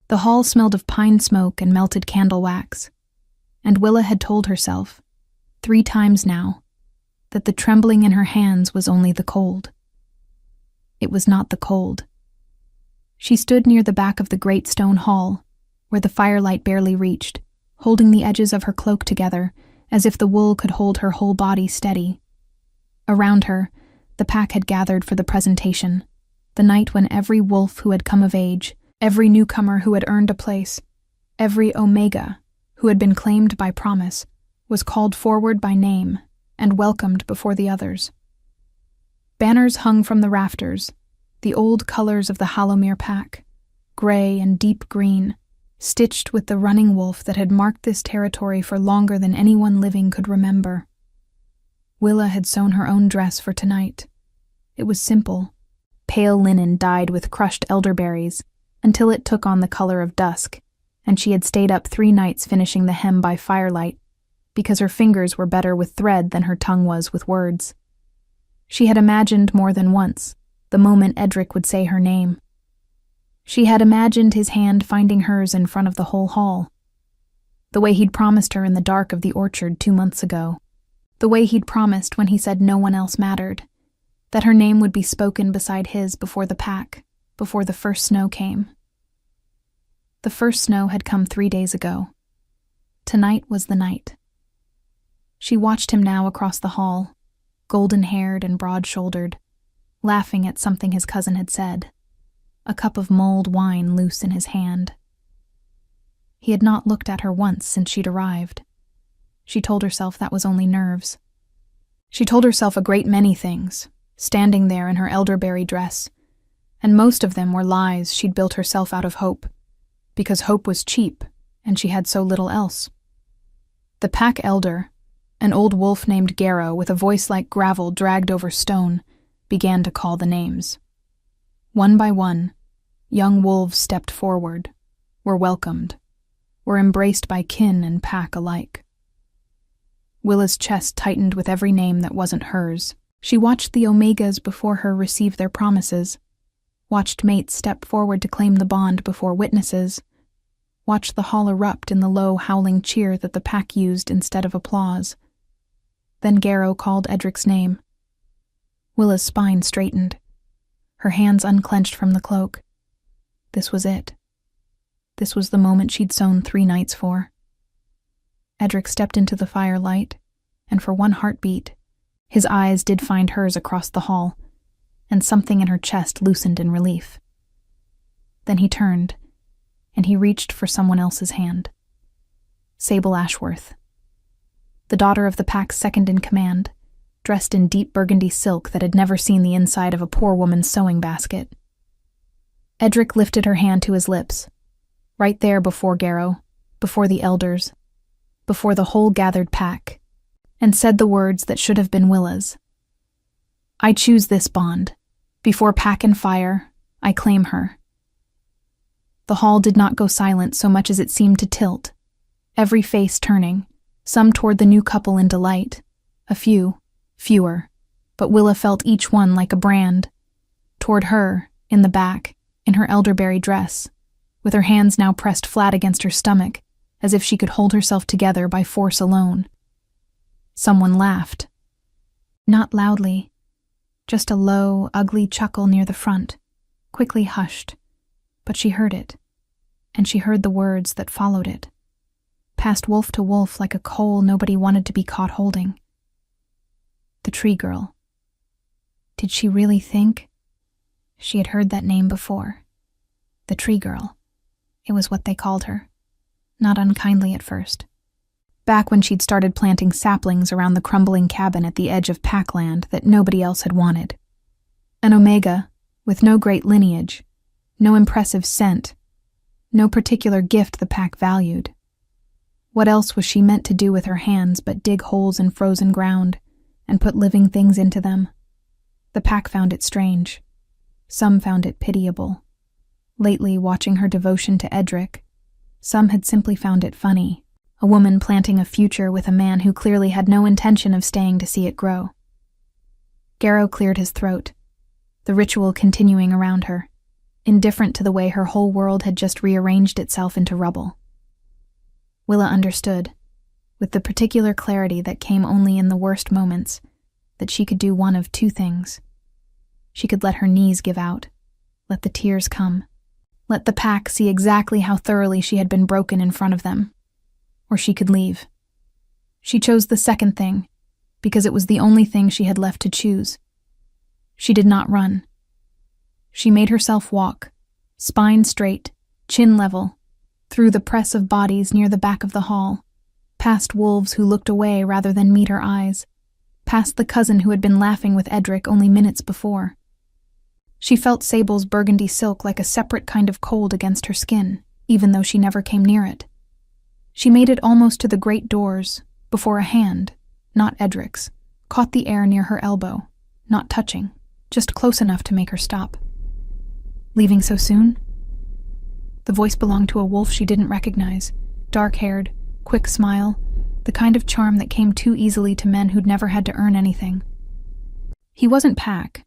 The hall smelled of pine smoke and melted candle wax, and Willa had told herself, 3 times now, that the trembling in her hands was only the cold. It was not the cold. She stood near the back of the great stone hall, where the firelight barely reached, holding the edges of her cloak together, as if the wool could hold her whole body steady. Around her, the pack had gathered for the presentation, the night when every wolf who had come of age, every newcomer who had earned a place, every Omega who had been claimed by promise, was called forward by name and welcomed before the others. Banners hung from the rafters, the old colors of the Hallowmere pack, gray and deep green, stitched with the running wolf that had marked this territory for longer than anyone living could remember. Willa had sewn her own dress for tonight. It was simple, pale linen dyed with crushed elderberries, until it took on the color of dusk, and she had stayed up 3 nights finishing the hem by firelight, because her fingers were better with thread than her tongue was with words. She had imagined more than once the moment Edric would say her name. She had imagined his hand finding hers in front of the whole hall, the way he'd promised her in the dark of the orchard 2 months ago, the way he'd promised when he said no one else mattered, that her name would be spoken beside his before the pack, before the first snow came. The first snow had come 3 days ago. Tonight was the night. She watched him now across the hall, golden-haired and broad-shouldered, laughing at something his cousin had said, a cup of mulled wine loose in his hand. He had not looked at her once since she'd arrived. She told herself that was only nerves. She told herself a great many things, standing there in her elderberry dress, and most of them were lies she'd built herself out of hope, because hope was cheap and she had so little else. The pack elder, an old wolf named Garrow with a voice like gravel dragged over stone, began to call the names. One by one, young wolves stepped forward, were welcomed, were embraced by kin and pack alike. Willa's chest tightened with every name that wasn't hers. She watched the Omegas before her receive their promises, watched mates step forward to claim the bond before witnesses, watched the hall erupt in the low, howling cheer that the pack used instead of applause. Then Garrow called Edric's name. Willa's spine straightened, her hands unclenched from the cloak. This was it. This was the moment she'd sewn 3 nights for. Edric stepped into the firelight, and for one heartbeat, his eyes did find hers across the hall, and something in her chest loosened in relief. Then he turned, and he reached for someone else's hand. Sable Ashworth, the daughter of the pack's second in command, dressed in deep burgundy silk that had never seen the inside of a poor woman's sewing basket. Edric lifted her hand to his lips, right there before Garrow, before the elders, before the whole gathered pack, and said the words that should have been Willa's. I choose this bond. Before pack and fire, I claim her. The hall did not go silent so much as it seemed to tilt, every face turning, some toward the new couple in delight, a few, fewer, but Willa felt each one like a brand. Toward her, in the back, in her elderberry dress, with her hands now pressed flat against her stomach, as if she could hold herself together by force alone. Someone laughed. Not loudly, just a low, ugly chuckle near the front, quickly hushed, but she heard it, and she heard the words that followed it, passed wolf to wolf like a coal nobody wanted to be caught holding. The tree girl. Did she really think? She had heard that name before. The tree girl. It was what they called her. Not unkindly at first. Back when she'd started planting saplings around the crumbling cabin at the edge of Packland that nobody else had wanted. An Omega, with no great lineage, no impressive scent, no particular gift the pack valued. What else was she meant to do with her hands but dig holes in frozen ground and put living things into them? The pack found it strange. Some found it pitiable. Lately, watching her devotion to Edric, some had simply found it funny, a woman planting a future with a man who clearly had no intention of staying to see it grow. Garrow cleared his throat, the ritual continuing around her, indifferent to the way her whole world had just rearranged itself into rubble. Willa understood, with the particular clarity that came only in the worst moments, that she could do one of two things. She could let her knees give out, let the tears come, let the pack see exactly how thoroughly she had been broken in front of them, or she could leave. She chose the second thing, because it was the only thing she had left to choose. She did not run. She made herself walk, spine straight, chin level, through the press of bodies near the back of the hall, past wolves who looked away rather than meet her eyes, past the cousin who had been laughing with Edric only minutes before. She felt Sable's burgundy silk like a separate kind of cold against her skin, even though she never came near it. She made it almost to the great doors, before a hand, not Edric's, caught the air near her elbow, not touching, just close enough to make her stop. Leaving so soon? The voice belonged to a wolf she didn't recognize, dark-haired, quick smile, the kind of charm that came too easily to men who'd never had to earn anything. He wasn't Pack.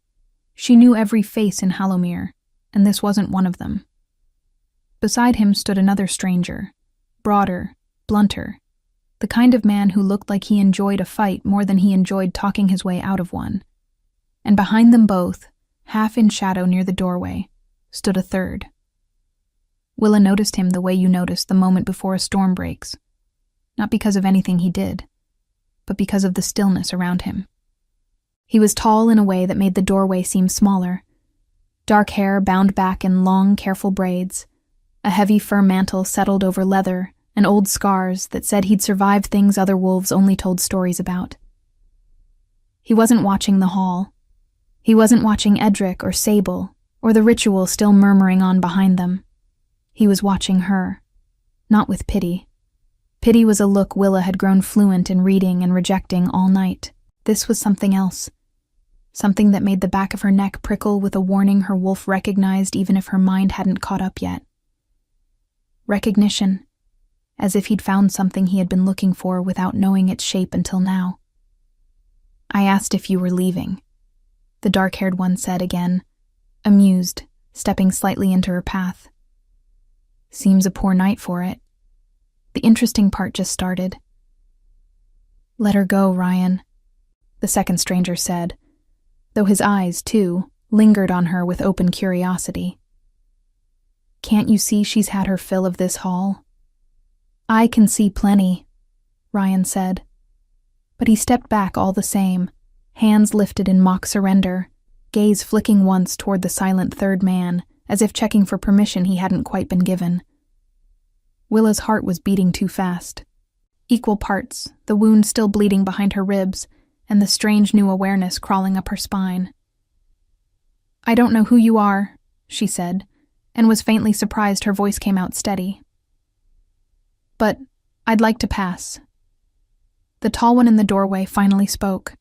She knew every face in Hallowmere, and this wasn't one of them. Beside him stood another stranger, broader, blunter, the kind of man who looked like he enjoyed a fight more than he enjoyed talking his way out of one. And behind them both, half in shadow near the doorway, stood a third. Willa noticed him the way you notice the moment before a storm breaks, not because of anything he did, but because of the stillness around him. He was tall in a way that made the doorway seem smaller, dark hair bound back in long, careful braids, a heavy fur mantle settled over leather, and old scars that said he'd survived things other wolves only told stories about. He wasn't watching the hall. He wasn't watching Edric or Sable, or the ritual still murmuring on behind them. He was watching her, not with pity. Pity was a look Willa had grown fluent in reading and rejecting all night. This was something else. Something that made the back of her neck prickle with a warning her wolf recognized even if her mind hadn't caught up yet. Recognition, as if he'd found something he had been looking for without knowing its shape until now. "I asked if you were leaving," the dark-haired one said again, amused, stepping slightly into her path. "Seems a poor night for it. The interesting part just started." "Let her go, Ryan," the second stranger said, though his eyes, too, lingered on her with open curiosity. "Can't you see she's had her fill of this hall?" "I can see plenty," Ryan said. But he stepped back all the same, hands lifted in mock surrender, gaze flicking once toward the silent third man, as if checking for permission he hadn't quite been given. Willa's heart was beating too fast. Equal parts, the wound still bleeding behind her ribs, and the strange new awareness crawling up her spine. "I don't know who you are," she said, and was faintly surprised her voice came out steady. "But I'd like to pass." The tall one in the doorway finally spoke.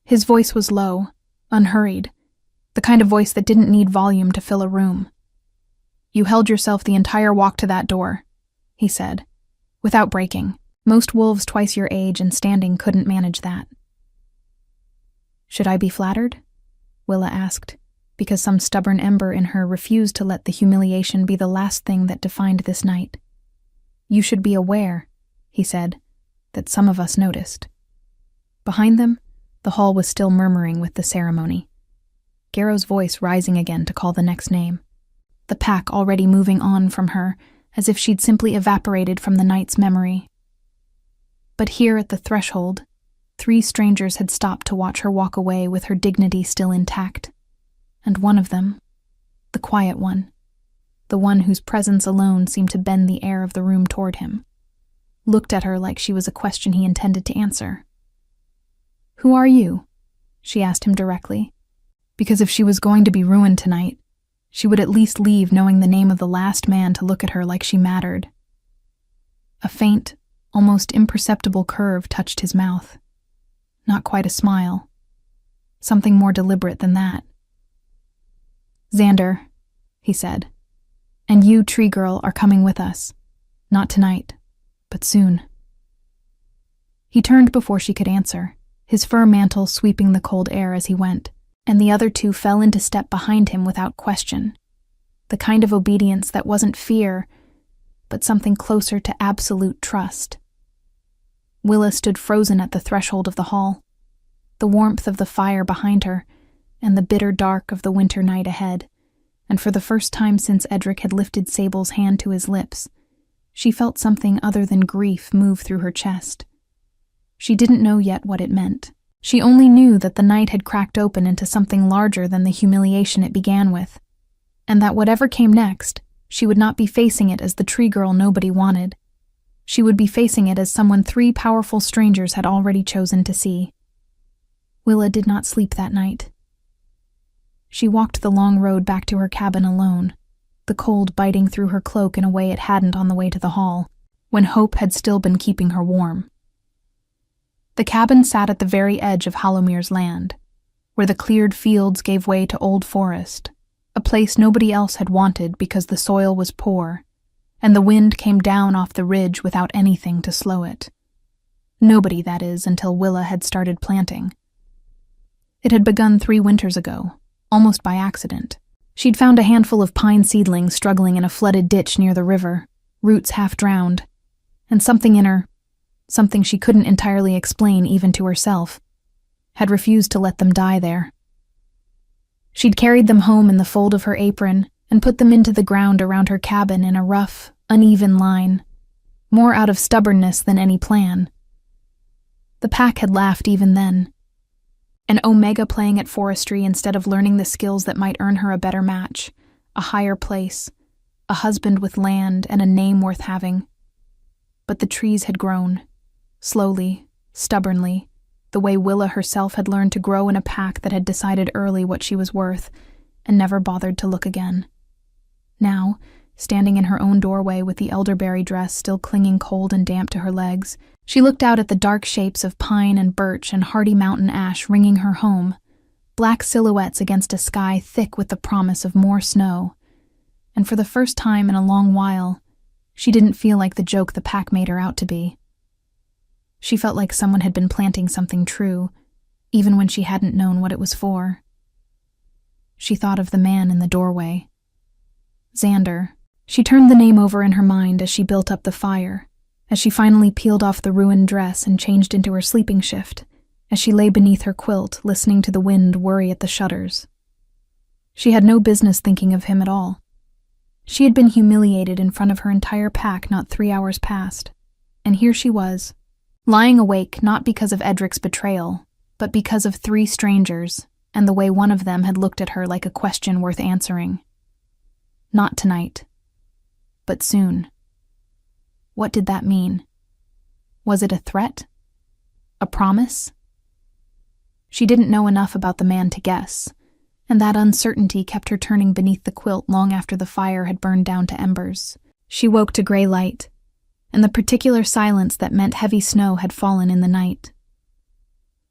His voice was low, unhurried, the kind of voice that didn't need volume to fill a room. "You held yourself the entire walk to that door," he said, without breaking. Most wolves twice your age and standing couldn't manage that. "Should I be flattered?" Willa asked, because some stubborn ember in her refused to let the humiliation be the last thing that defined this night. "You should be aware," he said, "that some of us noticed." Behind them, the hall was still murmuring with the ceremony. Garrow's voice rising again to call the next name. The pack already moving on from her, as if she'd simply evaporated from the night's memory. But here at the threshold, 3 strangers had stopped to watch her walk away with her dignity still intact. And one of them, the quiet one, the one whose presence alone seemed to bend the air of the room toward him, looked at her like she was a question he intended to answer. "Who are you?" she asked him directly, because if she was going to be ruined tonight, she would at least leave knowing the name of the last man to look at her like she mattered. A faint, almost imperceptible curve touched his mouth. Not quite a smile. Something more deliberate than that. "Xander," he said, "and you, Tree Girl, are coming with us. Not tonight, but soon." He turned before she could answer, his fur mantle sweeping the cold air as he went, and the other 2 fell into step behind him without question. the kind of obedience that wasn't fear, but something closer to absolute trust. Willa stood frozen at the threshold of the hall, the warmth of the fire behind her, and the bitter dark of the winter night ahead, and for the first time since Edric had lifted Sable's hand to his lips, she felt something other than grief move through her chest. She didn't know yet what it meant. She only knew that the night had cracked open into something larger than the humiliation it began with, and that whatever came next, she would not be facing it as the tree girl nobody wanted. She would be facing it as someone 3 powerful strangers had already chosen to see. Willa did not sleep that night. She walked the long road back to her cabin alone, the cold biting through her cloak in a way it hadn't on the way to the hall, when hope had still been keeping her warm. The cabin sat at the very edge of Halomir's land, where the cleared fields gave way to old forest, a place nobody else had wanted because the soil was poor, and the wind came down off the ridge without anything to slow it. Nobody, that is, until Willa had started planting. It had begun 3 winters ago, almost by accident. She'd found a handful of pine seedlings struggling in a flooded ditch near the river, roots half drowned, and something in her, something she couldn't entirely explain even to herself, had refused to let them die there. She'd carried them home in the fold of her apron and put them into the ground around her cabin in a rough, uneven line, more out of stubbornness than any plan. The pack had laughed even then. An Omega playing at forestry instead of learning the skills that might earn her a better match, a higher place, a husband with land and a name worth having. But the trees had grown, slowly, stubbornly, the way Willa herself had learned to grow in a pack that had decided early what she was worth and never bothered to look again. Now, standing in her own doorway with the elderberry dress still clinging cold and damp to her legs, she looked out at the dark shapes of pine and birch and hardy mountain ash ringing her home, black silhouettes against a sky thick with the promise of more snow, and for the first time in a long while, she didn't feel like the joke the pack made her out to be. She felt like someone had been planting something true, even when she hadn't known what it was for. She thought of the man in the doorway. Xander. She turned the name over in her mind as she built up the fire, as she finally peeled off the ruined dress and changed into her sleeping shift, as she lay beneath her quilt listening to the wind worry at the shutters. She had no business thinking of him at all. She had been humiliated in front of her entire pack not 3 hours past, and here she was, lying awake not because of Edric's betrayal, but because of 3 strangers and the way one of them had looked at her like a question worth answering. Not tonight, but soon. What did that mean? Was it a threat? A promise? She didn't know enough about the man to guess, and that uncertainty kept her turning beneath the quilt long after the fire had burned down to embers. She woke to gray light, and the particular silence that meant heavy snow had fallen in the night.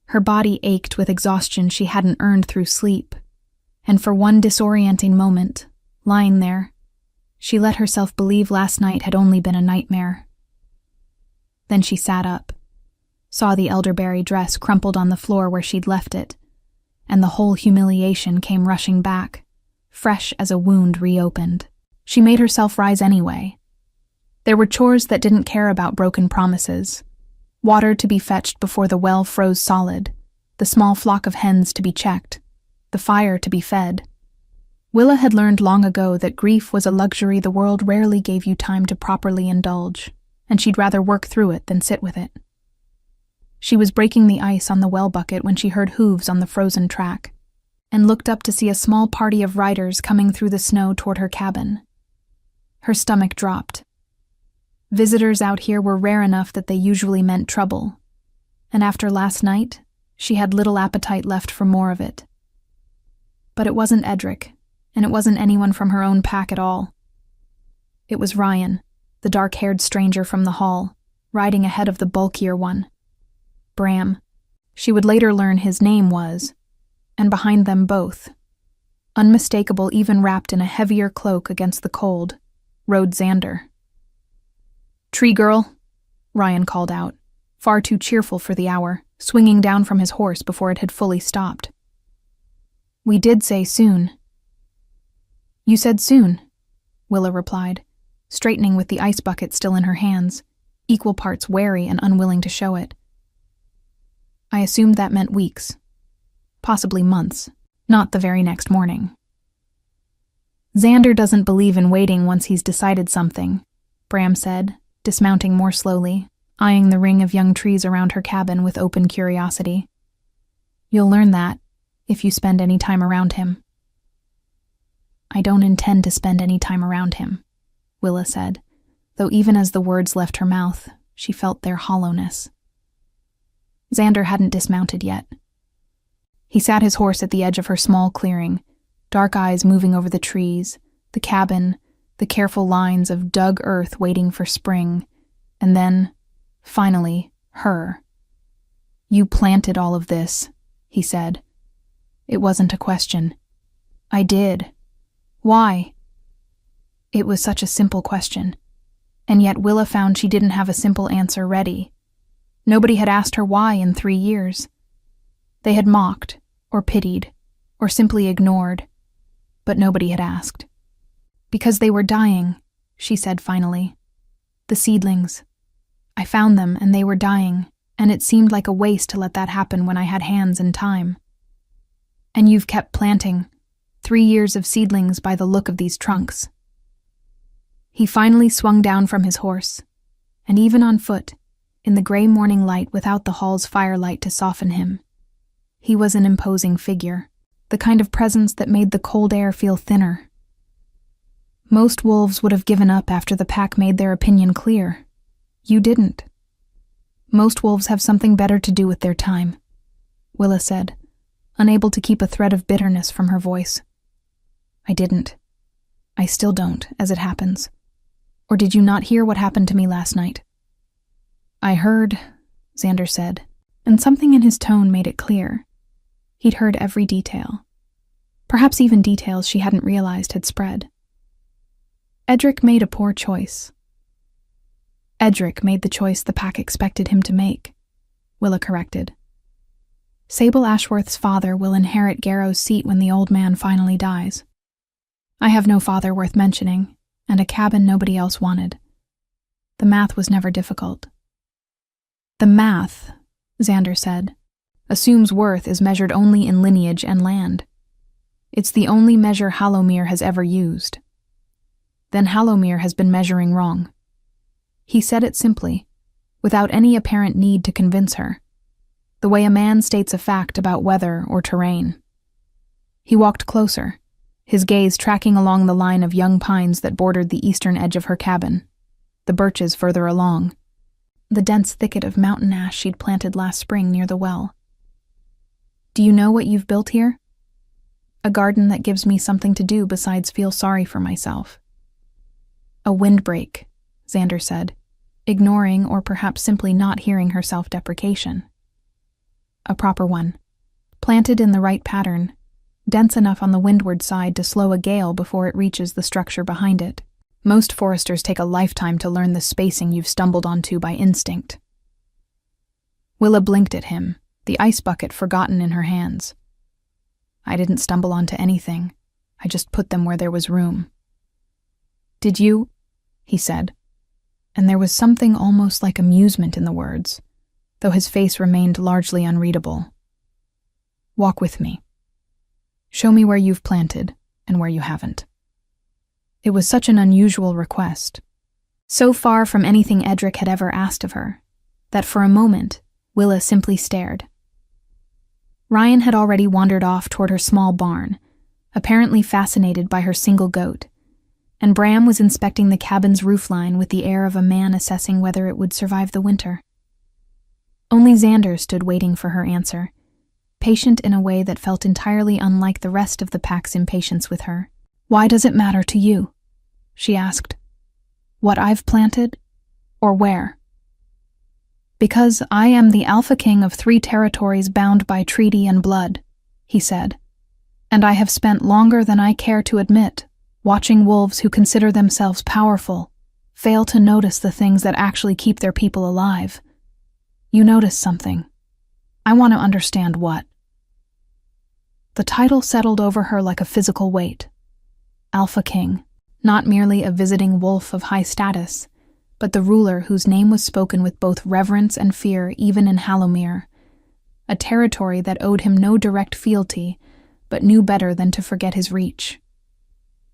Her body ached with exhaustion she hadn't earned through sleep, and for one disorienting moment, lying there, she let herself believe last night had only been a nightmare. Then she sat up, saw the elderberry dress crumpled on the floor where she'd left it, and the whole humiliation came rushing back, fresh as a wound reopened. She made herself rise anyway. There were chores that didn't care about broken promises. Water to be fetched before the well froze solid, the small flock of hens to be checked, the fire to be fed. Willa had learned long ago that grief was a luxury the world rarely gave you time to properly indulge, and she'd rather work through it than sit with it. She was breaking the ice on the well bucket when she heard hooves on the frozen track, and looked up to see a small party of riders coming through the snow toward her cabin. Her stomach dropped. Visitors out here were rare enough that they usually meant trouble, and after last night, she had little appetite left for more of it. But it wasn't Edric, and it wasn't anyone from her own pack at all. It was Ryan, the dark-haired stranger from the hall, riding ahead of the bulkier one. Bram. She would later learn his name was, and behind them both, unmistakable even wrapped in a heavier cloak against the cold, rode Xander. "Tree girl," Ryan called out, far too cheerful for the hour, swinging down from his horse before it had fully stopped. "We did say soon." "You said soon," Willa replied, straightening with the ice bucket still in her hands, equal parts wary and unwilling to show it. I assumed that meant weeks, possibly months, not the very next morning. Xander doesn't believe in waiting once he's decided something, Bram said, dismounting more slowly, eyeing the ring of young trees around her cabin with open curiosity. You'll learn that if you spend any time around him. I don't intend to spend any time around him, Willa said, though even as the words left her mouth, she felt their hollowness. Xander hadn't dismounted yet. He sat his horse at the edge of her small clearing, dark eyes moving over the trees, the cabin, the careful lines of dug earth waiting for spring, and then, finally, her. You planted all of this, he said. It wasn't a question. I did. Why? It was such a simple question, and yet Willa found she didn't have a simple answer ready. Nobody had asked her why in 3 years. They had mocked, or pitied, or simply ignored, but nobody had asked. Because they were dying, she said finally. The seedlings. I found them and they were dying, and it seemed like a waste to let that happen when I had hands and time. And you've kept planting. 3 years of seedlings by the look of these trunks. He finally swung down from his horse, and even on foot, in the gray morning light without the hall's firelight to soften him, he was an imposing figure, the kind of presence that made the cold air feel thinner. Most wolves would have given up after the pack made their opinion clear. You didn't. Most wolves have something better to do with their time, Willa said, unable to keep a thread of bitterness from her voice. I didn't. I still don't, as it happens. Or did you not hear what happened to me last night? I heard, Xander said, and something in his tone made it clear. He'd heard every detail. Perhaps even details she hadn't realized had spread. Edric made a poor choice. Edric made the choice the pack expected him to make, Willa corrected. Sable Ashworth's father will inherit Garrow's seat when the old man finally dies. I have no father worth mentioning, and a cabin nobody else wanted. The math was never difficult. The math, Xander said, assumes worth is measured only in lineage and land. It's the only measure Hallowmere has ever used. Then Hallowmere has been measuring wrong. He said it simply, without any apparent need to convince her, the way a man states a fact about weather or terrain. He walked closer, his gaze tracking along the line of young pines that bordered the eastern edge of her cabin, the birches further along, the dense thicket of mountain ash she'd planted last spring near the well. Do you know what you've built here? A garden that gives me something to do besides feel sorry for myself. A windbreak, Xander said, ignoring or perhaps simply not hearing her self-deprecation. A proper one, planted in the right pattern, dense enough on the windward side to slow a gale before it reaches the structure behind it. Most foresters take a lifetime to learn the spacing you've stumbled onto by instinct. Willa blinked at him, the ice bucket forgotten in her hands. I didn't stumble onto anything. I just put them where there was room. Did you? He said, and there was something almost like amusement in the words, though his face remained largely unreadable. Walk with me. Show me where you've planted and where you haven't. It was such an unusual request, so far from anything Edric had ever asked of her, that for a moment, Willa simply stared. Ryan had already wandered off toward her small barn, apparently fascinated by her single goat, and Bram was inspecting the cabin's roofline with the air of a man assessing whether it would survive the winter. Only Xander stood waiting for her answer, patient in a way that felt entirely unlike the rest of the pack's impatience with her. Why does it matter to you? She asked. What I've planted, or where? Because I am the AlphaKing of 3 territories bound by treaty and blood, he said, and I have spent longer than I care to admit watching wolves who consider themselves powerful fail to notice the things that actually keep their people alive. You notice something. I want to understand what. The title settled over her like a physical weight. AlphaKing. not merely a visiting wolf of high status, but the ruler whose name was spoken with both reverence and fear even in Hallowmere, a territory that owed him no direct fealty, but knew better than to forget his reach.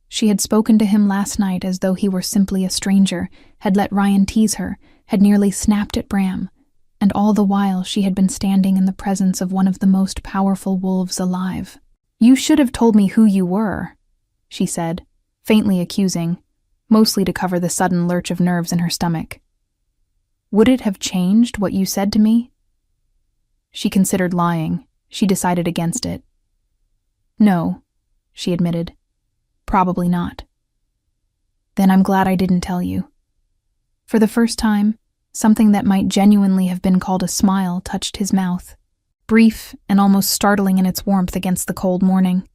She had spoken to him last night as though he were simply a stranger, had let Ryan tease her, had nearly snapped at Bram, and all the while she had been standing in the presence of one of the most powerful wolves alive. "You should have told me who you were," she said, faintly accusing, mostly to cover the sudden lurch of nerves in her stomach. "Would it have changed what you said to me?" She considered lying. She decided against it. "No," she admitted. "Probably not." "Then I'm glad I didn't tell you." For the first time, something that might genuinely have been called a smile touched his mouth, brief and almost startling in its warmth against the cold morning.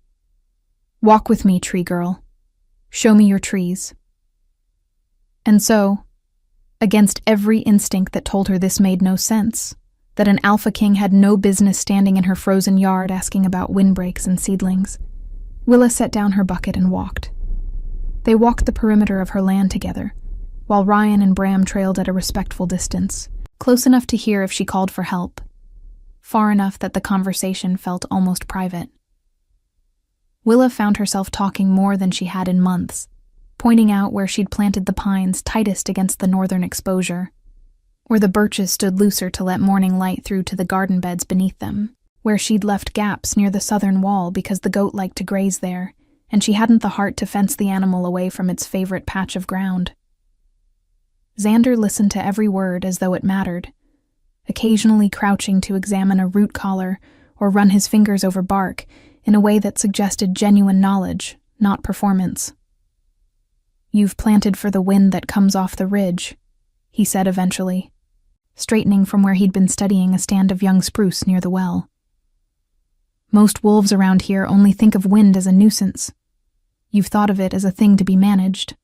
"Walk with me, tree girl. Show me your trees." And so, against every instinct that told her this made no sense, that an AlphaKing had no business standing in her frozen yard asking about windbreaks and seedlings, Willa set down her bucket and walked. They walked the perimeter of her land together, while Ryan and Bram trailed at a respectful distance, close enough to hear if she called for help, far enough that the conversation felt almost private. Willa found herself talking more than she had in months, pointing out where she'd planted the pines tightest against the northern exposure, where the birches stood looser to let morning light through to the garden beds beneath them, where she'd left gaps near the southern wall because the goat liked to graze there, and she hadn't the heart to fence the animal away from its favorite patch of ground. Xander listened to every word as though it mattered, occasionally crouching to examine a root collar or run his fingers over bark in a way that suggested genuine knowledge, not performance. "You've planted for the wind that comes off the ridge," he said eventually, straightening from where he'd been studying a stand of young spruce near the well. "Most wolves around here only think of wind as a nuisance. You've thought of it as a thing to be managed."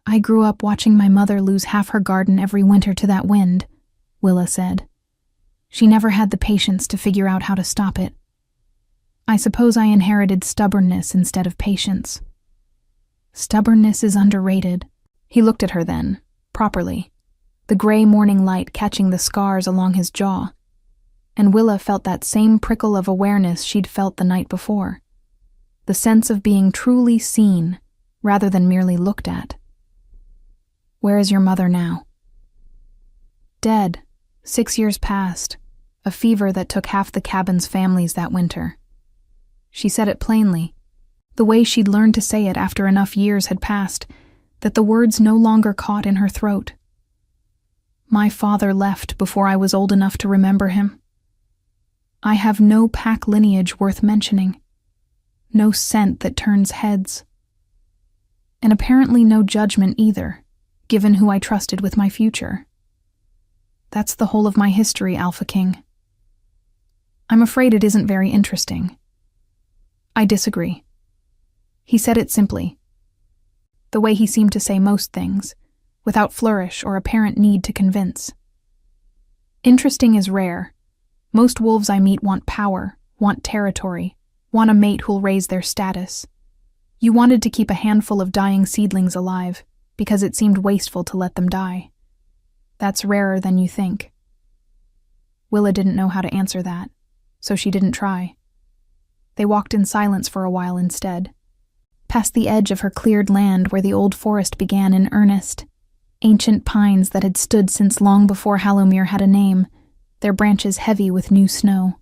"I grew up watching my mother lose half her garden every winter to that wind," Willa said. "She never had the patience to figure out how to stop it. I suppose I inherited stubbornness instead of patience." "Stubbornness is underrated." He looked at her then, properly, the gray morning light catching the scars along his jaw, and Willa felt that same prickle of awareness she'd felt the night before, the sense of being truly seen rather than merely looked at. "Where is your mother now?" "Dead. 6 years past. A fever that took half the cabin's families that winter." She said it plainly, the way she'd learned to say it after enough years had passed, that the words no longer caught in her throat. "My father left before I was old enough to remember him. I have no pack lineage worth mentioning, no scent that turns heads, and apparently no judgment either, given who I trusted with my future. That's the whole of my history, AlphaKing. I'm afraid it isn't very interesting." "I disagree." He said it simply, the way he seemed to say most things, without flourish or apparent need to convince. "Interesting is rare. Most wolves I meet want power, want territory, want a mate who'll raise their status. You wanted to keep a handful of dying seedlings alive, because it seemed wasteful to let them die. That's rarer than you think." Willa didn't know how to answer that, so she didn't try. They walked in silence for a while instead, past the edge of her cleared land where the old forest began in earnest, ancient pines that had stood since long before Hallowmere had a name, their branches heavy with new snow.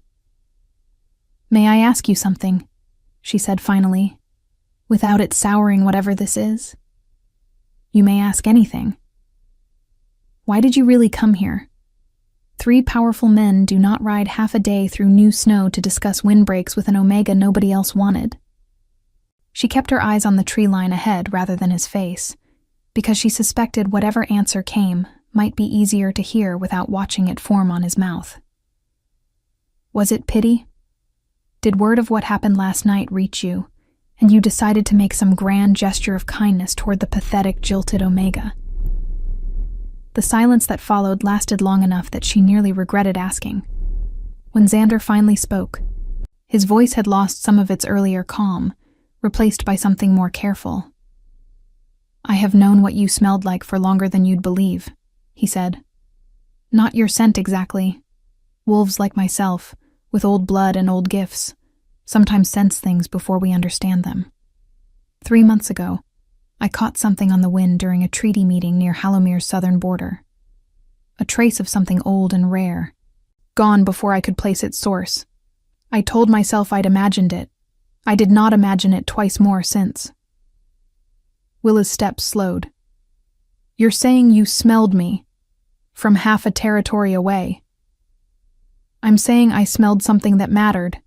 "May I ask you something?" she said finally, without it souring whatever this is. "You may ask anything. Why did you really come here? 3 powerful men do not ride half a day through new snow to discuss windbreaks with an Omega nobody else wanted." She kept her eyes on the tree line ahead rather than his face, because she suspected whatever answer came might be easier to hear without watching it form on his mouth. "Was it pity? Did word of what happened last night reach you, and you decided to make some grand gesture of kindness toward the pathetic, jilted Omega?" The silence that followed lasted long enough that she nearly regretted asking. When Xander finally spoke, his voice had lost some of its earlier calm, replaced by something more careful, I have known what you smelled like for longer than you'd believe, he said. Not your scent exactly. Wolves like myself, with old blood and old gifts, sometimes sense things before we understand them. 3 months ago, I caught something on the wind during a treaty meeting near Halomir's southern border. A trace of something old and rare, gone before I could place its source. I told myself I'd imagined it. I did not imagine it twice more since. Willa's steps slowed. You're saying you smelled me, from half a territory away. I'm saying I smelled something that mattered,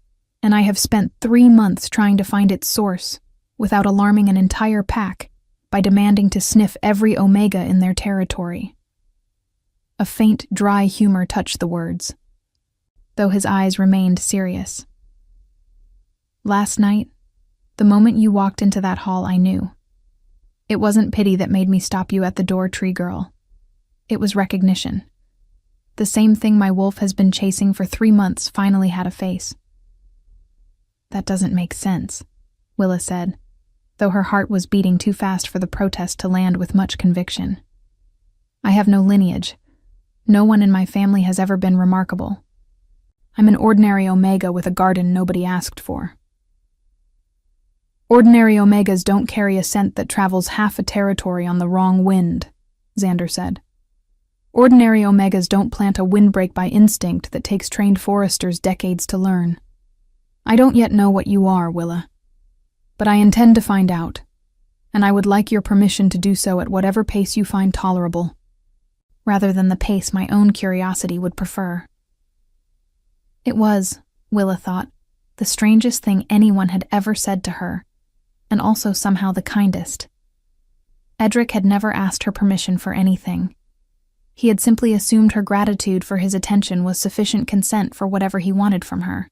and I have spent 3 months trying to find its source, without alarming an entire pack, by demanding to sniff every Omega in their territory. A faint, dry humor touched the words, though his eyes remained serious. Last night, the moment you walked into that hall, I knew. It wasn't pity that made me stop you at the door, Tree Girl. It was recognition. The same thing my wolf has been chasing for 3 months finally had a face. That doesn't make sense, Willa said, though her heart was beating too fast for the protest to land with much conviction. I have no lineage. No one in my family has ever been remarkable. I'm an ordinary Omega with a garden nobody asked for. Ordinary Omegas don't carry a scent that travels half a territory on the wrong wind, Xander said. Ordinary Omegas don't plant a windbreak by instinct that takes trained foresters decades to learn. I don't yet know what you are, Willa, but I intend to find out, and I would like your permission to do so at whatever pace you find tolerable, rather than the pace my own curiosity would prefer. It was, Willa thought, the strangest thing anyone had ever said to her, and also somehow the kindest. Edric had never asked her permission for anything. He had simply assumed her gratitude for his attention was sufficient consent for whatever he wanted from her,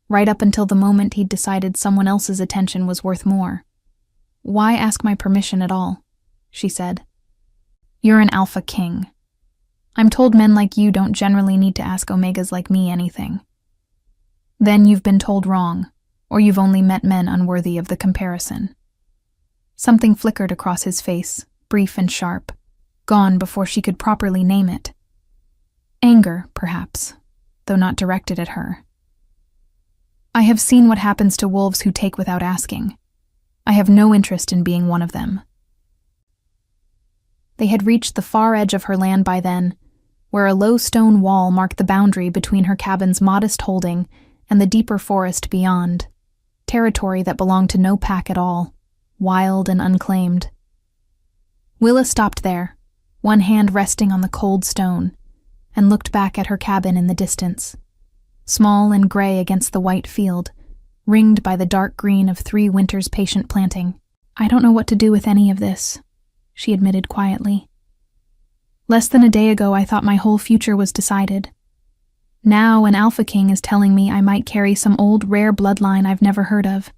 right up until the moment he'd decided someone else's attention was worth more. Why ask my permission at all? She said. You're an Alpha King. I'm told men like you don't generally need to ask Omegas like me anything. Then you've been told wrong, or you've only met men unworthy of the comparison. Something flickered across his face, brief and sharp, gone before she could properly name it. Anger, perhaps, though not directed at her. I have seen what happens to wolves who take without asking. I have no interest in being one of them. They had reached the far edge of her land by then, where a low stone wall marked the boundary between her cabin's modest holding and the deeper forest beyond, territory that belonged to no pack at all, wild and unclaimed. Willa stopped there, one hand resting on the cold stone, and looked back at her cabin in the distance, small and gray against the white field, ringed by the dark green of 3 winters' patient planting. I don't know what to do with any of this, she admitted quietly. Less than a day ago I thought my whole future was decided. Now an Alpha King is telling me I might carry some old rare bloodline I've never heard of,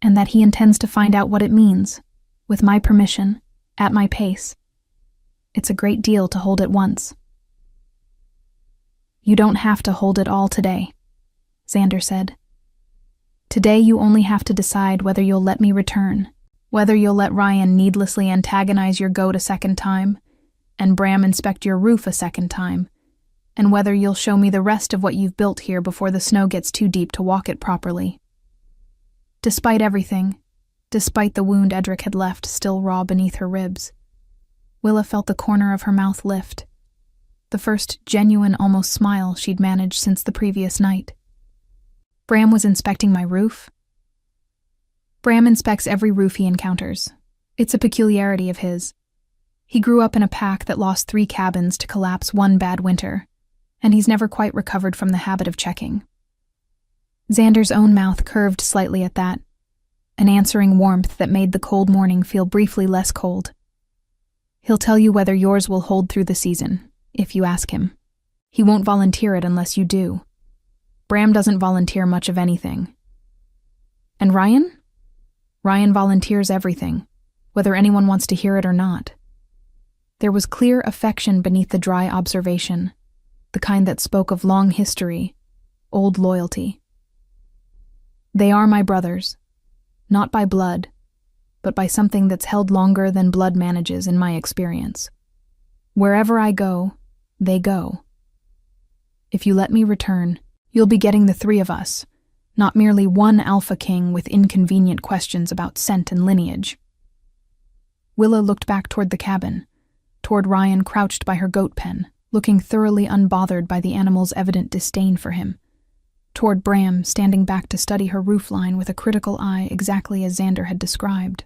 and that he intends to find out what it means, with my permission, at my pace. It's a great deal to hold at once. You don't have to hold it all today, Xander said. Today you only have to decide whether you'll let me return, whether you'll let Ryan needlessly antagonize your goat a second time, and Bram inspect your roof a second time, and whether you'll show me the rest of what you've built here before the snow gets too deep to walk it properly. Despite everything, despite the wound Edric had left still raw beneath her ribs, Willa felt the corner of her mouth lift, the first genuine almost smile she'd managed since the previous night. Bram was inspecting my roof? Bram inspects every roof he encounters. It's a peculiarity of his. He grew up in a pack that lost 3 cabins to collapse one bad winter, and he's never quite recovered from the habit of checking. Xander's own mouth curved slightly at that, an answering warmth that made the cold morning feel briefly less cold. He'll tell you whether yours will hold through the season, if you ask him. He won't volunteer it unless you do. Bram doesn't volunteer much of anything. And Ryan? Ryan volunteers everything, whether anyone wants to hear it or not. There was clear affection beneath the dry observation, the kind that spoke of long history, old loyalty. They are my brothers, not by blood, but by something that's held longer than blood manages in my experience. Wherever I go, they go. If you let me return, you'll be getting the three of us, not merely one Alpha King with inconvenient questions about scent and lineage. Willa looked back toward the cabin, toward Ryan crouched by her goat pen, looking thoroughly unbothered by the animal's evident disdain for him, toward Bram standing back to study her roofline with a critical eye exactly as Xander had described.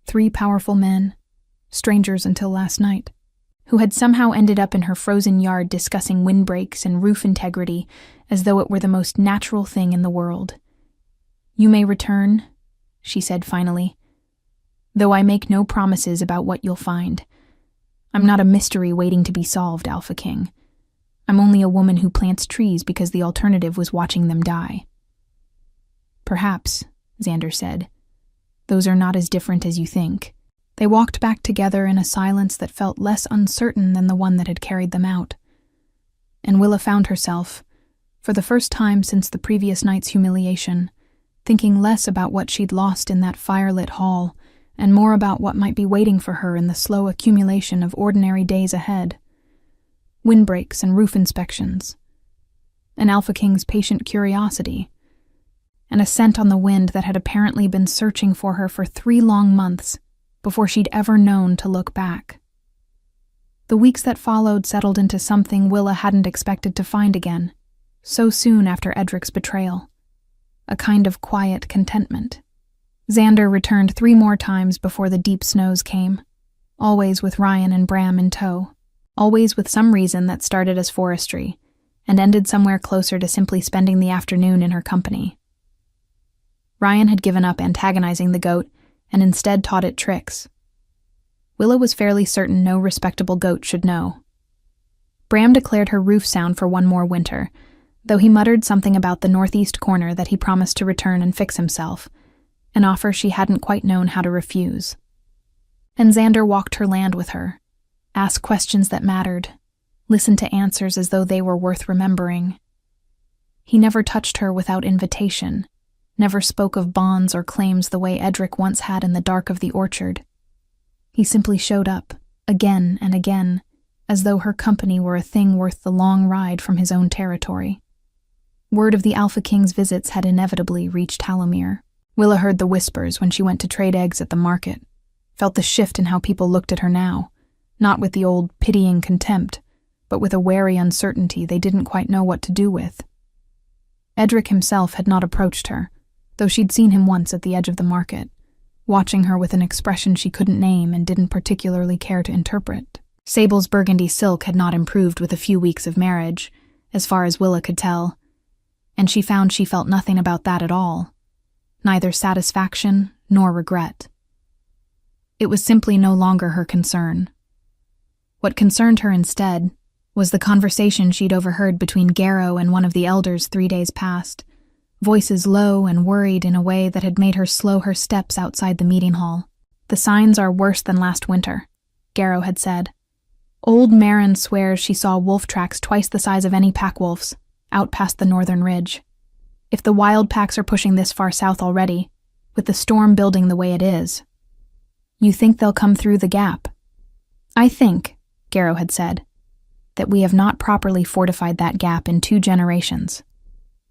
Three powerful men, strangers until last night, who had somehow ended up in her frozen yard discussing windbreaks and roof integrity as though it were the most natural thing in the world. "You may return," she said finally, "though I make no promises about what you'll find. I'm not a mystery waiting to be solved, Alpha King. I'm only a woman who plants trees because the alternative was watching them die." "Perhaps," Xander said. "Those are not as different as you think." They walked back together in a silence that felt less uncertain than the one that had carried them out. And Willa found herself, for the first time since the previous night's humiliation, thinking less about what she'd lost in that firelit hall and more about what might be waiting for her in the slow accumulation of ordinary days ahead. Windbreaks and roof inspections, an Alpha King's patient curiosity, and a scent on the wind that had apparently been searching for her for 3 long months before she'd ever known to look back. The weeks that followed settled into something Willa hadn't expected to find again, so soon after Edric's betrayal. A kind of quiet contentment. Xander returned 3 more times before the deep snows came, always with Ryan and Bram in tow, always with some reason that started as forestry and ended somewhere closer to simply spending the afternoon in her company. Ryan had given up antagonizing the goat and instead taught it tricks. Willa was fairly certain no respectable goat should know. Bram declared her roof sound for 1 more winter, though he muttered something about the northeast corner that he promised to return and fix himself, an offer she hadn't quite known how to refuse. And Xander walked her land with her, asked questions that mattered, listened to answers as though they were worth remembering. He never touched her without invitation, never spoke of bonds or claims the way Edric once had in the dark of the orchard. He simply showed up, again and again, as though her company were a thing worth the long ride from his own territory. Word of the Alpha King's visits had inevitably reached Halomir. Willa heard the whispers when she went to trade eggs at the market, felt the shift in how people looked at her now, not with the old pitying contempt, but with a wary uncertainty they didn't quite know what to do with. Edric himself had not approached her, though she'd seen him once at the edge of the market, watching her with an expression she couldn't name and didn't particularly care to interpret. Sable's burgundy silk had not improved with a few weeks of marriage, as far as Willa could tell, and she found she felt nothing about that at all, neither satisfaction nor regret. It was simply no longer her concern. What concerned her instead was the conversation she'd overheard between Garrow and one of the elders 3 days past, voices low and worried in a way that had made her slow her steps outside the meeting hall. "The signs are worse than last winter," Garrow had said. "Old Marin swears she saw wolf tracks twice the size of any pack wolves, out past the northern ridge. If the wild packs are pushing this far south already, with the storm building the way it is, you think they'll come through the gap?" "I think," Garrow had said, "that we have not properly fortified that gap in 2 generations.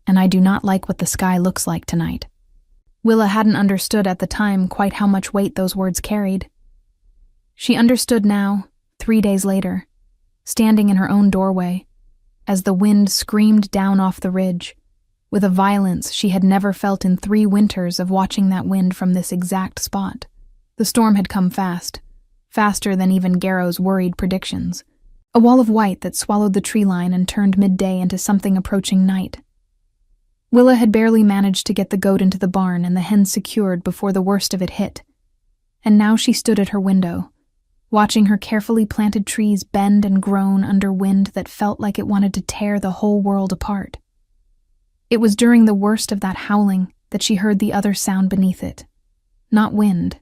And I do not like what the sky looks like tonight." Willa hadn't understood at the time quite how much weight those words carried. She understood now, 3 days later, standing in her own doorway, as the wind screamed down off the ridge, with a violence she had never felt in 3 winters of watching that wind from this exact spot. The storm had come fast, faster than even Garrow's worried predictions. A wall of white that swallowed the tree line and turned midday into something approaching night. Willa had barely managed to get the goat into the barn and the hens secured before the worst of it hit, and now she stood at her window, watching her carefully planted trees bend and groan under wind that felt like it wanted to tear the whole world apart. It was during the worst of that howling that she heard the other sound beneath it. Not wind.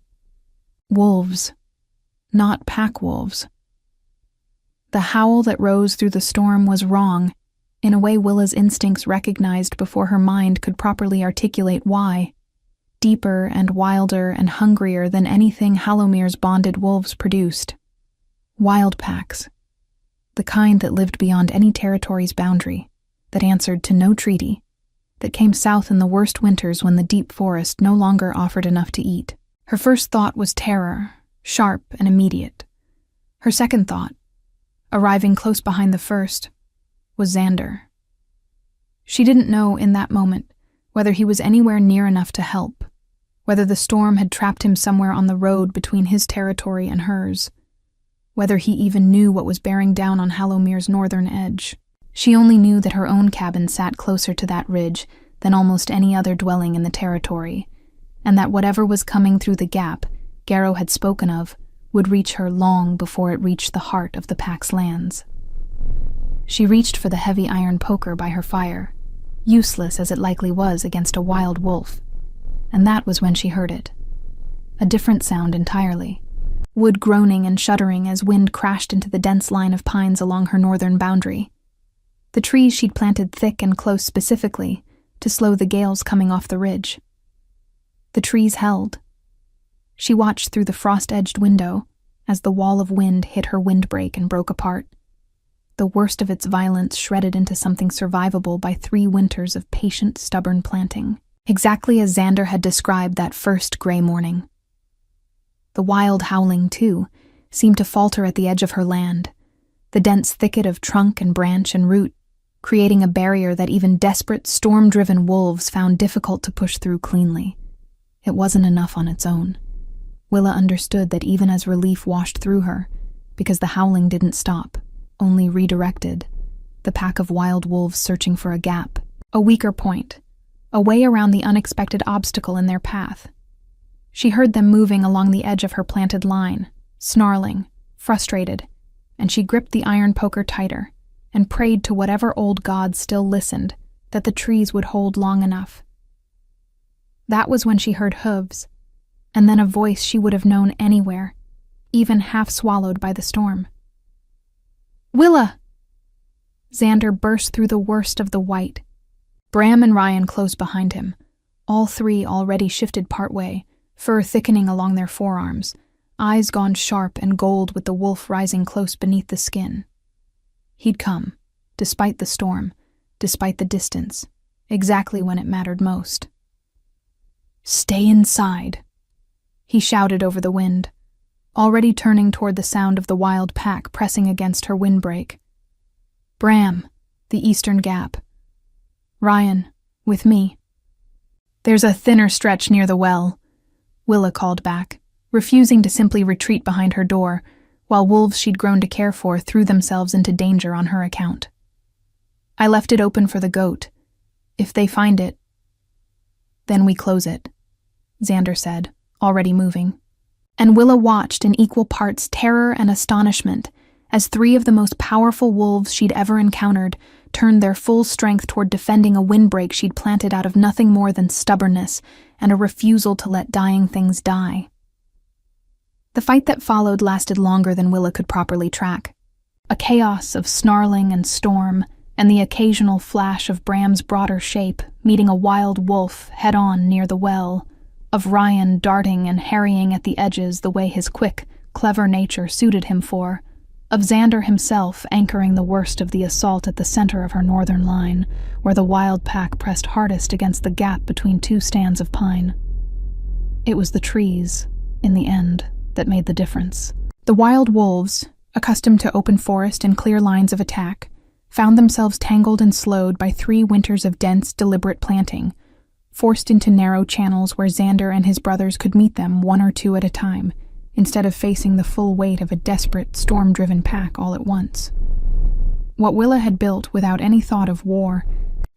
Wolves. Not pack wolves. The howl that rose through the storm was wrong, in a way Willa's instincts recognized before her mind could properly articulate why. deeper and wilder and hungrier than anything Hallowmere's bonded wolves produced. Wild packs. The kind that lived beyond any territory's boundary, that answered to no treaty, that came south in the worst winters when the deep forest no longer offered enough to eat. Her first thought was terror, sharp and immediate. Her second thought, arriving close behind the first, was Xander. She didn't know in that moment whether he was anywhere near enough to help, whether the storm had trapped him somewhere on the road between his territory and hers, whether he even knew what was bearing down on Hallowmere's northern edge. She only knew that her own cabin sat closer to that ridge than almost any other dwelling in the territory, and that whatever was coming through the gap Garrow had spoken of would reach her long before it reached the heart of the pack's lands. She reached for the heavy iron poker by her fire, useless as it likely was against a wild wolf, and that was when she heard it. A different sound entirely. Wood groaning and shuddering as wind crashed into the dense line of pines along her northern boundary. The trees she'd planted thick and close specifically to slow the gales coming off the ridge. The trees held. She watched through the frost-edged window as the wall of wind hit her windbreak and broke apart. The worst of its violence shredded into something survivable by 3 winters of patient, stubborn planting, exactly as Xander had described that first gray morning. The wild howling, too, seemed to falter at the edge of her land, the dense thicket of trunk and branch and root, creating a barrier that even desperate, storm-driven wolves found difficult to push through cleanly. It wasn't enough on its own. Willa understood that even as relief washed through her, because the howling didn't stop, only redirected, the pack of wild wolves searching for a gap, a weaker point, a way around the unexpected obstacle in their path. She heard them moving along the edge of her planted line, snarling, frustrated, and she gripped the iron poker tighter and prayed to whatever old god still listened that the trees would hold long enough. That was when she heard hooves, and then a voice she would have known anywhere, even half swallowed by the storm. "Willa!" Xander burst through the worst of the white. Bram and Ryan close behind him, all 3 already shifted partway, fur thickening along their forearms, eyes gone sharp and gold with the wolf rising close beneath the skin. He'd come, despite the storm, despite the distance, exactly when it mattered most. "Stay inside," he shouted over the wind, already turning toward the sound of the wild pack pressing against her windbreak. "Bram, the eastern gap. Ryan, with me." "There's a thinner stretch near the well," Willa called back, refusing to simply retreat behind her door, while wolves she'd grown to care for threw themselves into danger on her account. "I left it open for the goat. If they find it, then we close it," Xander said, already moving. And Willa watched in equal parts terror and astonishment as 3 of the most powerful wolves she'd ever encountered turned their full strength toward defending a windbreak she'd planted out of nothing more than stubbornness and a refusal to let dying things die. The fight that followed lasted longer than Willa could properly track. A chaos of snarling and storm, and the occasional flash of Bram's broader shape meeting a wild wolf head-on near the well, of Ryan darting and harrying at the edges the way his quick, clever nature suited him for, of Xander himself anchoring the worst of the assault at the center of her northern line, where the wild pack pressed hardest against the gap between 2 stands of pine. It was the trees, in the end, that made the difference. The wild wolves, accustomed to open forest and clear lines of attack, found themselves tangled and slowed by 3 winters of dense, deliberate planting, forced into narrow channels where Xander and his brothers could meet them 1 or 2 at a time, instead of facing the full weight of a desperate, storm-driven pack all at once. What Willa had built without any thought of war,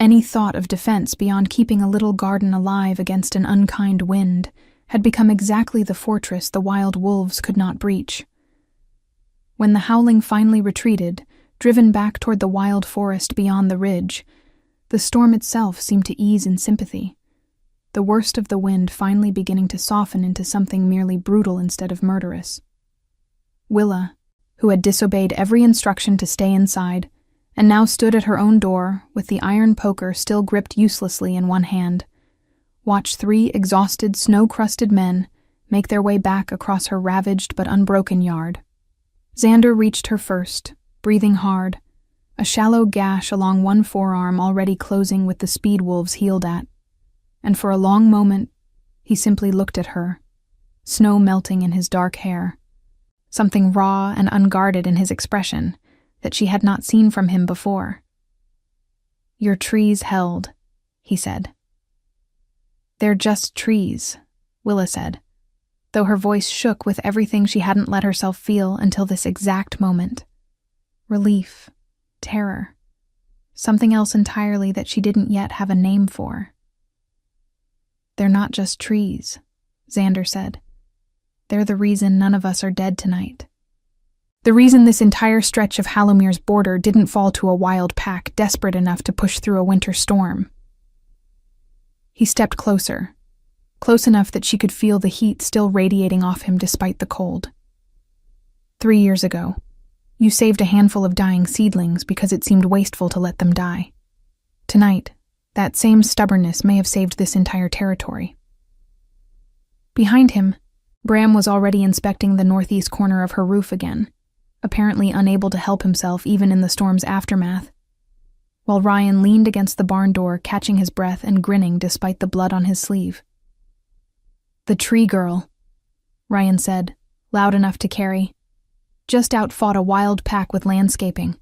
any thought of defense beyond keeping a little garden alive against an unkind wind, had become exactly the fortress the wild wolves could not breach. When the howling finally retreated, driven back toward the wild forest beyond the ridge, the storm itself seemed to ease in sympathy, the worst of the wind finally beginning to soften into something merely brutal instead of murderous. Willa, who had disobeyed every instruction to stay inside, and now stood at her own door with the iron poker still gripped uselessly in one hand, watch three exhausted, snow-crusted men make their way back across her ravaged but unbroken yard. Xander reached her first, breathing hard, a shallow gash along one forearm already closing with the speed wolves healed at, and for a long moment he simply looked at her, snow melting in his dark hair, something raw and unguarded in his expression that she had not seen from him before. "Your trees held," he said. "They're just trees," Willa said, though her voice shook with everything she hadn't let herself feel until this exact moment. Relief, terror, something else entirely that she didn't yet have a name for. "They're not just trees," Xander said. "They're the reason none of us are dead tonight. The reason this entire stretch of Halomir's border didn't fall to a wild pack desperate enough to push through a winter storm." He stepped closer, close enough that she could feel the heat still radiating off him despite the cold. 3 years ago, you saved a handful of dying seedlings because it seemed wasteful to let them die. Tonight, that same stubbornness may have saved this entire territory. Behind him, Bram was already inspecting the northeast corner of her roof again, apparently unable to help himself even in the storm's aftermath, while Ryan leaned against the barn door, catching his breath and grinning despite the blood on his sleeve. "The tree girl," Ryan said, loud enough to carry, "just outfought a wild pack with landscaping.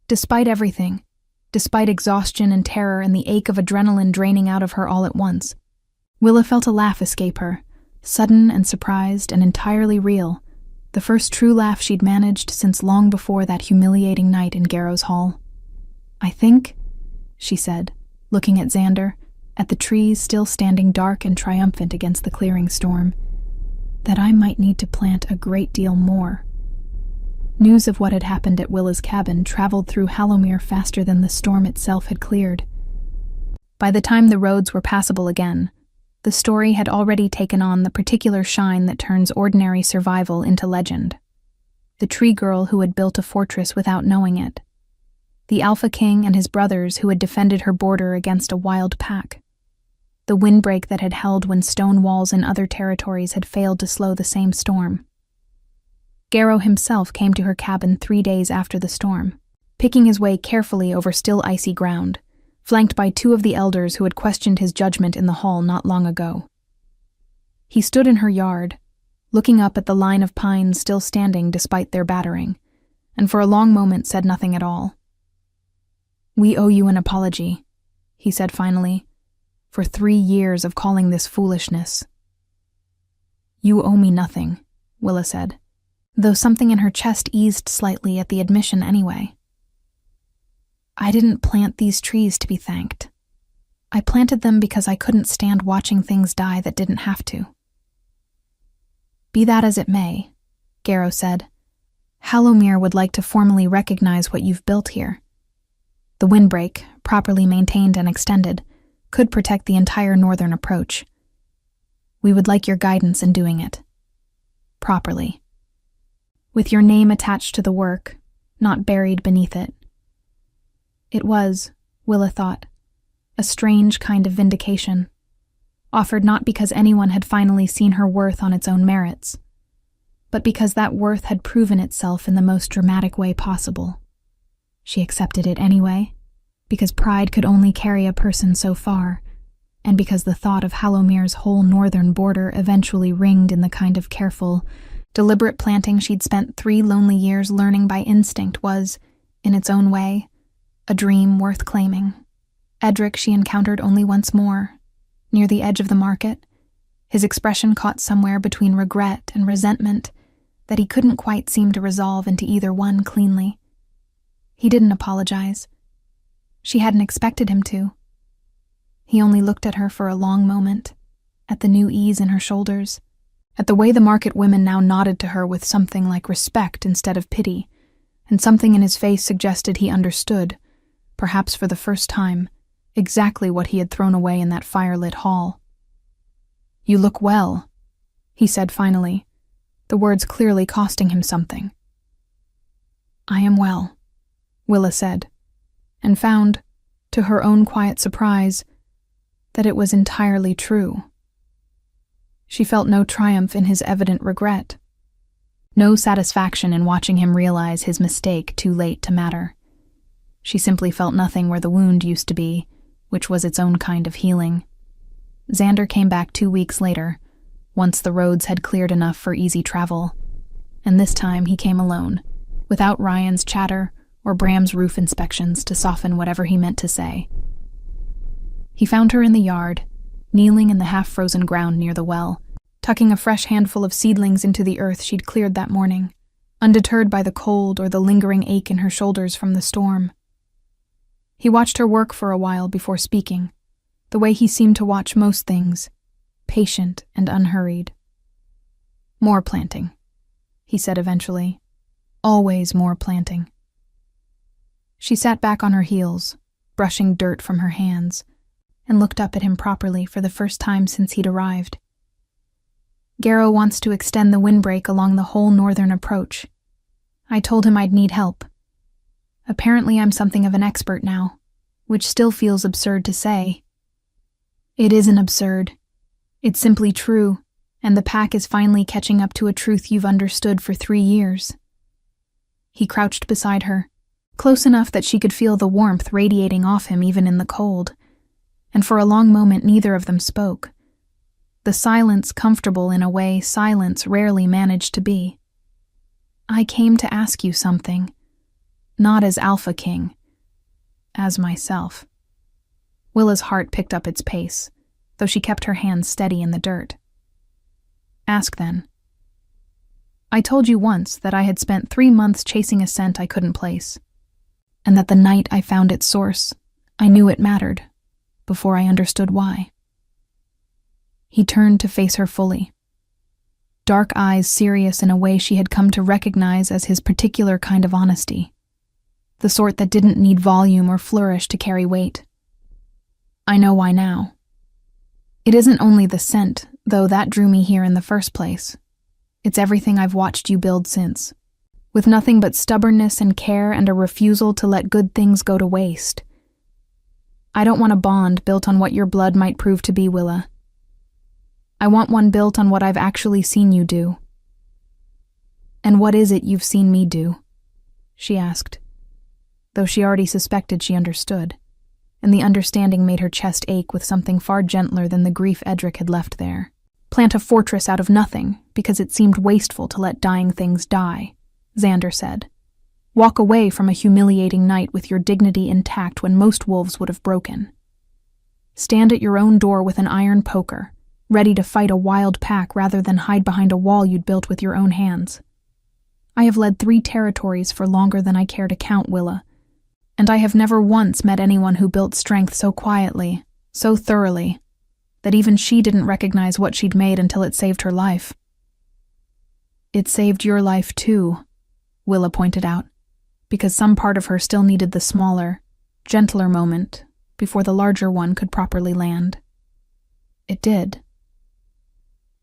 Despite everything, despite exhaustion and terror and the ache of adrenaline draining out of her all at once." Willa felt a laugh escape her, sudden and surprised and entirely real, the first true laugh she'd managed since long before that humiliating night in Garrow's Hall. "I think," she said, looking at Xander, at the trees still standing dark and triumphant against the clearing storm, "that I might need to plant a great deal more." News of what had happened at Willa's cabin traveled through Halomir faster than the storm itself had cleared. By the time the roads were passable again, the story had already taken on the particular shine that turns ordinary survival into legend. The tree girl who had built a fortress without knowing it. The AlphaKing and his brothers who had defended her border against a wild pack. The windbreak that had held when stone walls in other territories had failed to slow the same storm. Garrow himself came to her cabin 3 days after the storm, picking his way carefully over still icy ground, flanked by 2 of the elders who had questioned his judgment in the hall not long ago. He stood in her yard, looking up at the line of pines still standing despite their battering, and for a long moment said nothing at all. "We owe you an apology," he said finally, "for 3 years of calling this foolishness." "You owe me nothing," Willa said, though something in her chest eased slightly at the admission anyway. "I didn't plant these trees to be thanked. I planted them because I couldn't stand watching things die that didn't have to." "Be that as it may," Garrow said, "Halomir would like to formally recognize what you've built here. The windbreak, properly maintained and extended, could protect the entire northern approach. We would like your guidance in doing it. Properly. With your name attached to the work, not buried beneath it." It was, Willa thought, a strange kind of vindication, offered not because anyone had finally seen her worth on its own merits, but because that worth had proven itself in the most dramatic way possible. She accepted it anyway, because pride could only carry a person so far, and because the thought of Halomir's whole northern border eventually ringed in the kind of careful, deliberate planting she'd spent 3 lonely years learning by instinct was, in its own way, a dream worth claiming. Edric she encountered only once more, near the edge of the market, his expression caught somewhere between regret and resentment that he couldn't quite seem to resolve into either one cleanly. He didn't apologize. She hadn't expected him to. He only looked at her for a long moment, at the new ease in her shoulders, at the way the market women now nodded to her with something like respect instead of pity, and something in his face suggested he understood, perhaps for the first time, exactly what he had thrown away in that firelit hall. "You look well," he said finally, the words clearly costing him something. "I am well," Willa said, and found, to her own quiet surprise, that it was entirely true. She felt no triumph in his evident regret, no satisfaction in watching him realize his mistake too late to matter. She simply felt nothing where the wound used to be, which was its own kind of healing. Xander came back 2 weeks later, once the roads had cleared enough for easy travel, and this time he came alone, without Ryan's chatter or Bram's roof inspections to soften whatever he meant to say. He found her in the yard, kneeling in the half-frozen ground near the well, tucking a fresh handful of seedlings into the earth she'd cleared that morning, undeterred by the cold or the lingering ache in her shoulders from the storm. He watched her work for a while before speaking, the way he seemed to watch most things, patient and unhurried. "More planting," he said eventually. "Always more planting." She sat back on her heels, brushing dirt from her hands, and looked up at him properly for the first time since he'd arrived. "Garrow wants to extend the windbreak along the whole northern approach. I told him I'd need help. Apparently I'm something of an expert now, which still feels absurd to say. It isn't absurd. It's simply true, and the pack is finally catching up to a truth you've understood for 3 years." He crouched beside her, close enough that she could feel the warmth radiating off him even in the cold, and for a long moment neither of them spoke. The silence comfortable in a way silence rarely managed to be. "I came to ask you something, not as AlphaKing, as myself." Willa's heart picked up its pace, though she kept her hands steady in the dirt. "Ask then." "I told you once that I had spent 3 months chasing a scent I couldn't place, and that the night I found its source, I knew it mattered, before I understood why." He turned to face her fully, dark eyes serious in a way she had come to recognize as his particular kind of honesty, the sort that didn't need volume or flourish to carry weight. "I know why now. It isn't only the scent, though that drew me here in the first place. It's everything I've watched you build since, with nothing but stubbornness and care and a refusal to let good things go to waste. I don't want a bond built on what your blood might prove to be, Willa. I want one built on what I've actually seen you do." "And what is it you've seen me do?" she asked, though she already suspected she understood, and the understanding made her chest ache with something far gentler than the grief Edric had left there. "Plant a fortress out of nothing, because it seemed wasteful to let dying things die," Xander said. "Walk away from a humiliating night with your dignity intact when most wolves would have broken. Stand at your own door with an iron poker, ready to fight a wild pack rather than hide behind a wall you'd built with your own hands. I have led 3 territories for longer than I care to count, Willa, and I have never once met anyone who built strength so quietly, so thoroughly, that even she didn't recognize what she'd made until it saved her life." "It saved your life too," Willa pointed out, because some part of her still needed the smaller, gentler moment before the larger one could properly land. "It did."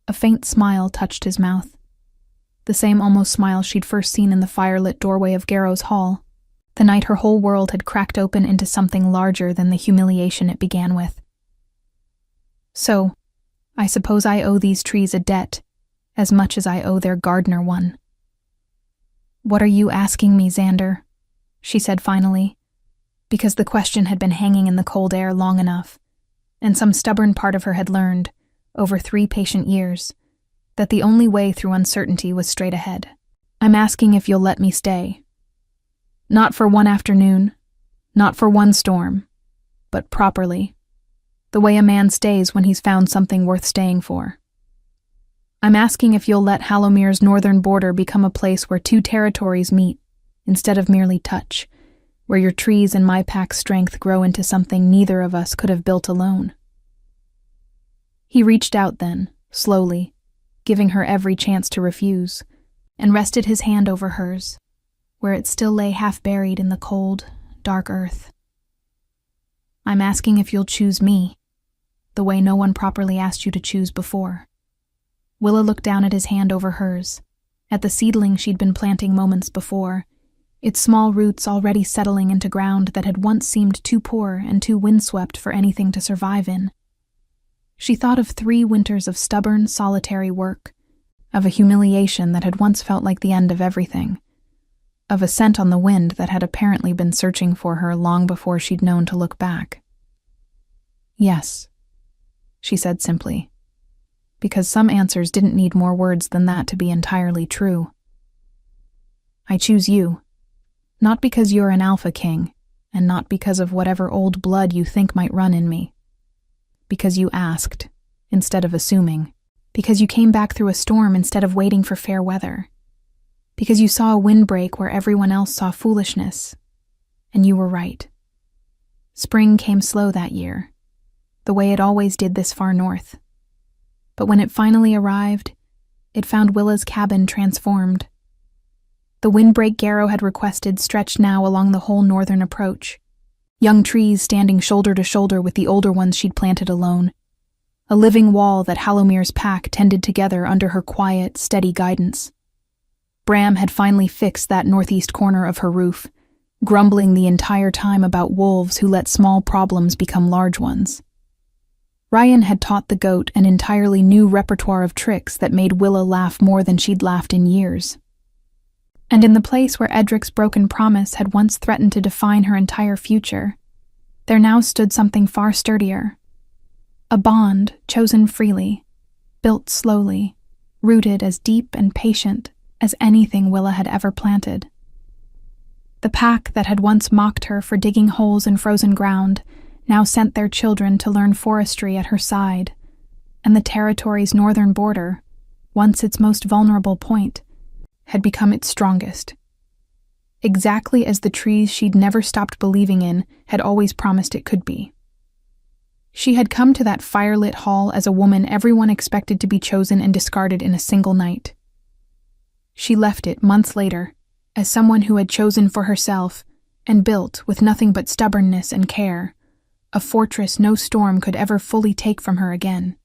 A faint smile touched his mouth, the same almost smile she'd first seen in the firelit doorway of Garrow's hall, the night her whole world had cracked open into something larger than the humiliation it began with. "So, I suppose I owe these trees a debt, as much as I owe their gardener one." "What are you asking me, Xander?" she said finally, because the question had been hanging in the cold air long enough, and some stubborn part of her had learned, over 3 patient years, that the only way through uncertainty was straight ahead. "I'm asking if you'll let me stay. Not for one afternoon, not for one storm, but properly, the way a man stays when he's found something worth staying for. I'm asking if you'll let Hallomere's northern border become a place where 2 territories meet, instead of merely touch, where your trees and my pack's strength grow into something neither of us could have built alone." He reached out then, slowly, giving her every chance to refuse, and rested his hand over hers, where it still lay half buried in the cold, dark earth. "I'm asking if you'll choose me, the way no one properly asked you to choose before." Willa looked down at his hand over hers, at the seedling she'd been planting moments before, its small roots already settling into ground that had once seemed too poor and too windswept for anything to survive in. She thought of 3 winters of stubborn, solitary work, of a humiliation that had once felt like the end of everything, of a scent on the wind that had apparently been searching for her long before she'd known to look back. "Yes," she said simply, because some answers didn't need more words than that to be entirely true. "I choose you, not because you're an Alpha King, and not because of whatever old blood you think might run in me. Because you asked, instead of assuming. Because you came back through a storm instead of waiting for fair weather. Because you saw a windbreak where everyone else saw foolishness. And you were right. Spring came slow that year, the way it always did this far north. But when it finally arrived, it found Willa's cabin transformed. The windbreak Garrow had requested stretched now along the whole northern approach, young trees standing shoulder to shoulder with the older ones she'd planted alone, a living wall that Halomir's pack tended together under her quiet, steady guidance. Bram had finally fixed that northeast corner of her roof, grumbling the entire time about wolves who let small problems become large ones. Ryan had taught the goat an entirely new repertoire of tricks that made Willa laugh more than she'd laughed in years. And in the place where Edric's broken promise had once threatened to define her entire future, there now stood something far sturdier. A bond chosen freely, built slowly, rooted as deep and patient as anything Willa had ever planted. The pack that had once mocked her for digging holes in frozen ground now sent their children to learn forestry at her side, and the territory's northern border, once its most vulnerable point, had become its strongest. Exactly as the trees she'd never stopped believing in had always promised it could be. She had come to that firelit hall as a woman everyone expected to be chosen and discarded in a single night. She left it months later as someone who had chosen for herself and built, with nothing but stubbornness and care, a fortress no storm could ever fully take from her again.